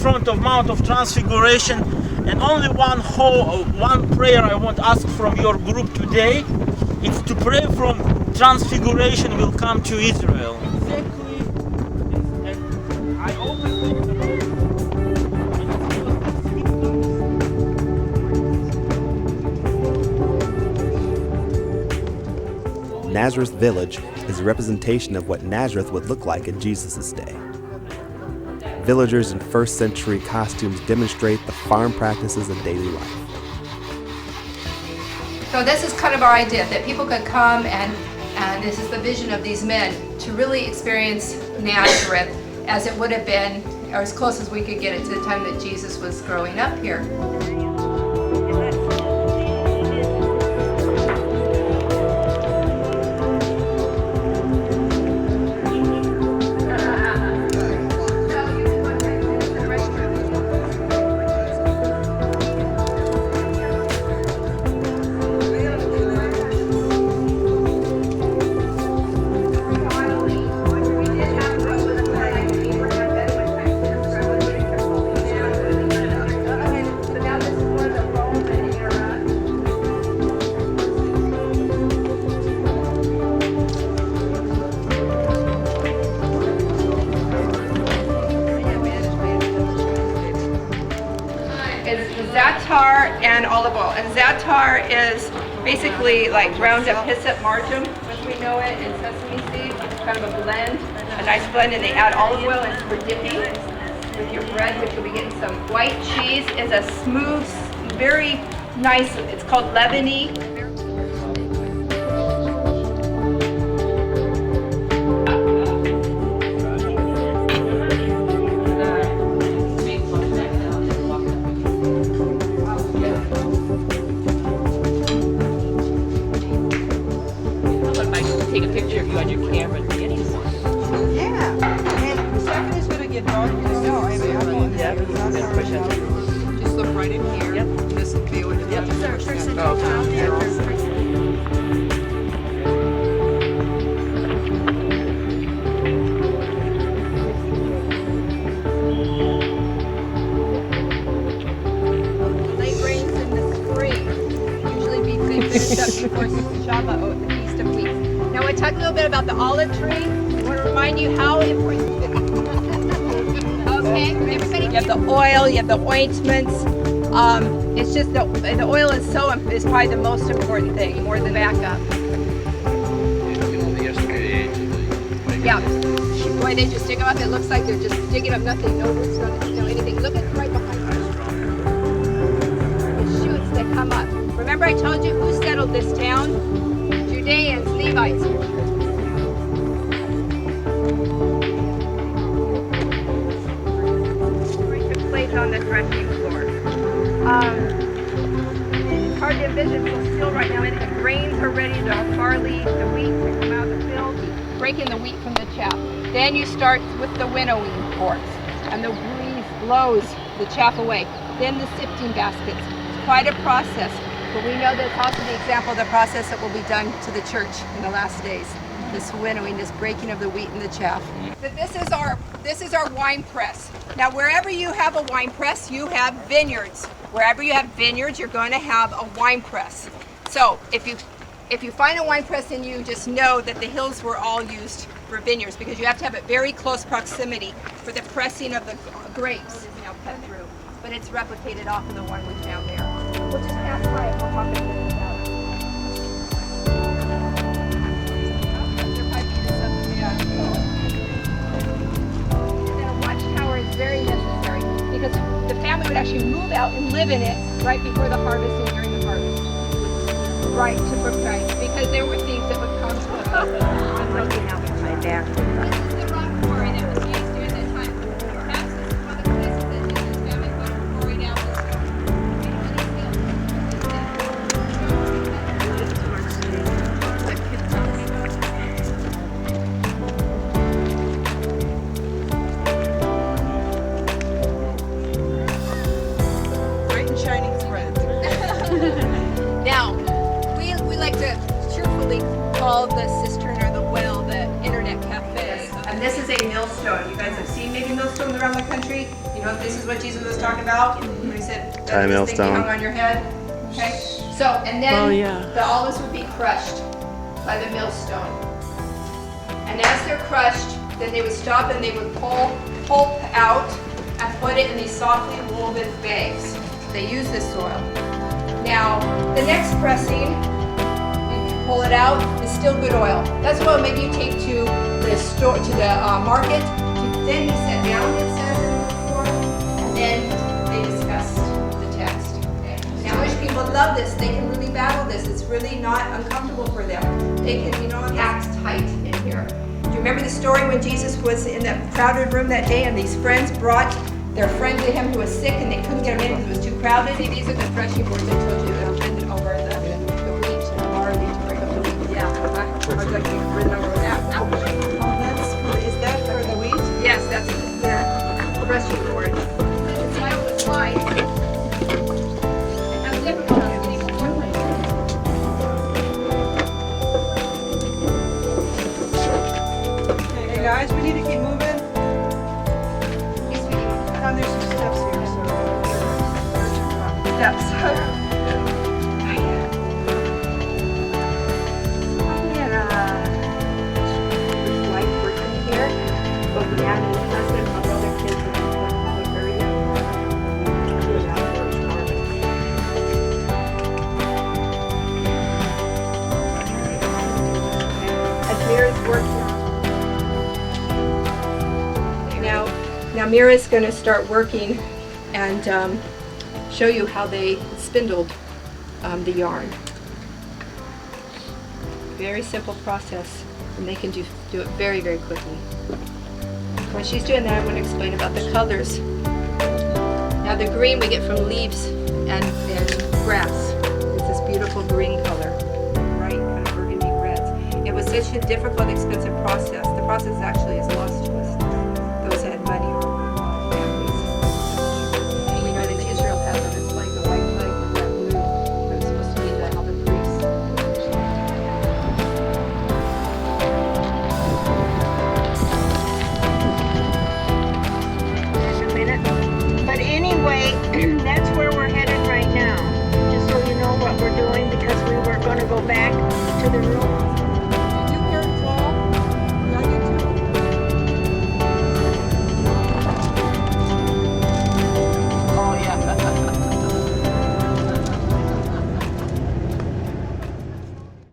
front of Mount of Transfiguration, and only one prayer I want to ask from your group today. It's to pray from Transfiguration will come to Israel. Exactly. And I opened Nazareth Village is a representation of what Nazareth would look like in Jesus' day. Villagers in first century costumes demonstrate the farm practices of daily life. So this is kind of our idea, that people could come and this is the vision of these men, to really experience Nazareth as it would have been, or as close as we could get it to the time that Jesus was growing up here. Za'atar and olive oil. And za'atar is basically like ground up hyssop marjoram, as we know it, and sesame seeds. It's kind of a blend, a nice blend, and they add olive oil and for dipping with your bread, which you'll be getting some. White cheese is a smooth, very nice, it's called Lebanese. Take a picture of you on your camera and get anyone. Yeah, and the second is going to get dark. No, I mean, I'm on that. Just look right in here. Yep. This will be what you're Yep. Late rains in the spring usually be finished up before Shabbat, the Feast of Weeks. Now we'll talk a little bit about the olive tree. I want to remind you how important. Okay, everybody. You have the oil, you have the ointments. It's just the oil is probably the most important thing, more than backup. Yeah. Boy, they just dig them up. It looks like they're just digging up nothing, no roots, no anything. Look at right behind us. The shoots that come up. Remember I told you who settled this town? Judeans, Levites. Took place on the threshing floor. It's hard to envision, so still right now. The grains are ready, the barley, the wheat to come out of the field, breaking the wheat from the chaff. Then you start with the winnowing forks, and the breeze blows the chaff away. Then the sifting baskets. It's quite a process. But we know that it's also the example of the process that will be done to the church in the last days. This winnowing, this breaking of the wheat and the chaff. But this is our wine press. Now wherever you have a wine press, you have vineyards. Wherever you have vineyards, you're going to have a wine press. So if you find a wine press and you just know that the hills were all used for vineyards, because you have to have it very close proximity for the pressing of the grapes. Now cut through. But it's replicated off of the one we found there. We'll just pass by and we'll talk a little bit about it. And then a watchtower is very necessary because the family would actually move out and live in it right before the harvest and during the harvest. Right, to protect, because there were thieves that would come. I'm looking out behind there. This is the rock quarry that was used during that time. Perhaps this is one of the places that Jesus' family would have quarried out this bright and shining thread. Now, we like to cheerfully call the cistern or the well the internet cafe. And this is a millstone. You guys have seen maybe millstones around the country. You know, this is what Jesus was talking about when he said, Tie a "This thing you millstone. hung on your head." Okay. So, and then the olives would be crushed by the millstone. And as they're crushed, then they would stop and they would pull pulp out and put it in these softly woven bags. They use this soil. Now, the next pressing, you pull it out, is still good oil. That's what maybe you take to the store, to the market. Then he sat down, it says in the report, and then they discussed the text. Okay. Now, Jewish people love this. They can really battle this. It's really not uncomfortable for them. They can, act tight in here. Do you remember the story when Jesus was in that crowded room that day and these friends brought their friend to him who was sick and they couldn't get him in because it was too crowded? See, these are the threshing boards I told you that are written over the wheat, the barley to break up the wheat. Yeah, I'd like to written over that. Is that for the wheat? Yes, that's the threshing board. The tile was wide. How difficult it is getting one way. Hey guys, we need to keep moving. Yes, we do. There's some steps here, so. Steps. Life working here, but we have an husband and other kids were very young. As Mira's working. Now Mira's going to start working and show you how they spindled the yarn. Very simple process, and they can do it very, very quickly. When she's doing that, I'm going to explain about the colors. Now the green we get from leaves and grass. It's this beautiful green color, bright kind of burgundy reds. It was such a difficult, expensive process. The process actually is a lot